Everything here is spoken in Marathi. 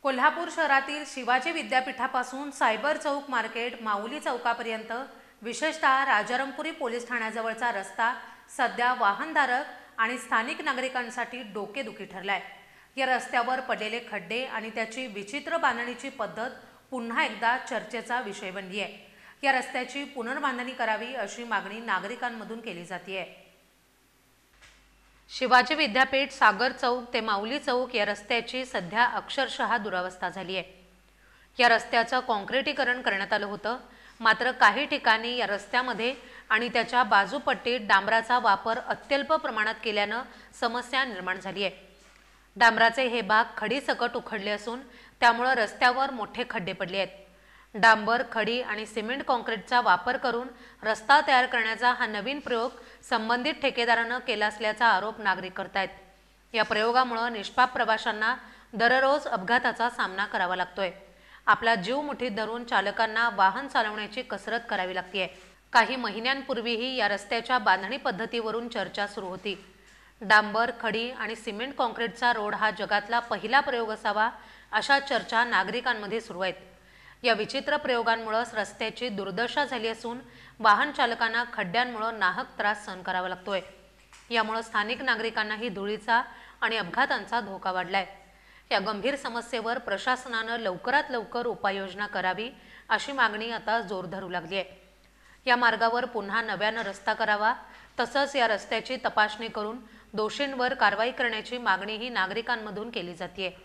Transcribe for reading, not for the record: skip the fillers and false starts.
कोल्हापूर शहरातील शिवाजी विद्यापीठापासून सायबर चौक मार्केट माऊली चौकापर्यंत विशेषतः राजारामपुरी पोलीस ठाण्याजवळचा रस्ता सध्या वाहनधारक आणि स्थानिक नागरिकांसाठी डोकेदुखी ठरलाय। या रस्त्यावर पडलेले खड्डे आणि त्याची विचित्र बांधणीची पद्धत पुन्हा एकदा चर्चेचा विषय बनली आहे। या रस्त्याची पुनर्बांधणी करावी अशी मागणी नागरिकांमधून केली जाते आहे। शिवाजी विद्यापीठ सागर चौक ते माऊली चौक या रस्त्याची सध्या अक्षरशः दुरावस्था झाली आहे। या रस्त्याचं काँक्रिटीकरण करण्यात आलं होतं, मात्र काही ठिकाणी या रस्त्यामध्ये आणि त्याच्या बाजूपट्टीत डांबराचा वापर अत्यल्प प्रमाणात केल्यानं समस्या निर्माण झाली आहे। डांबराचे हे भाग खडीसकट उखडले असून त्यामुळे रस्त्यावर मोठे खड्डे पडले आहेत। डांबर, खडी आणि सिमेंट काँक्रीटचा वापर करून रस्ता तयार करण्याचा हा नवीन प्रयोग संबंधित ठेकेदारानं केला असल्याचा आरोप नागरिक करतायत। या प्रयोगामुळे निष्पाप प्रवाशांना दररोज अपघाताचा सामना करावा लागतोय। आपला जीव मुठीत धरून चालकांना वाहन चालवण्याची कसरत करावी लागते। काही महिन्यांपूर्वीही या रस्त्याच्या बांधणी पद्धतीवरून चर्चा सुरू होती। डांबर, खडी आणि सिमेंट काँक्रीटचा रोड हा जगातला पहिला प्रयोग असावा अशा चर्चा नागरिकांमध्ये सुरू आहेत। या विचित्र प्रयोगांमुळे रस्त्याची दुर्दशा झाली असून वाहन चालकांना खड्ड्यांमुळे नाहक त्रास सहन करावा लागतोय। यामुळे स्थानिक नागरिकांनाही धुळीचा आणि अपघातांचा धोका वाढलाय। या गंभीर समस्येवर प्रशासनानं लवकरात लवकर उपाययोजना करावी अशी मागणी आता जोर धरू लागली आहे। या मार्गावर पुन्हा नव्यानं रस्ता करावा, तसंच या रस्त्याची तपासणी करून दोषींवर कारवाई करण्याची मागणीही नागरिकांमधून केली जाते।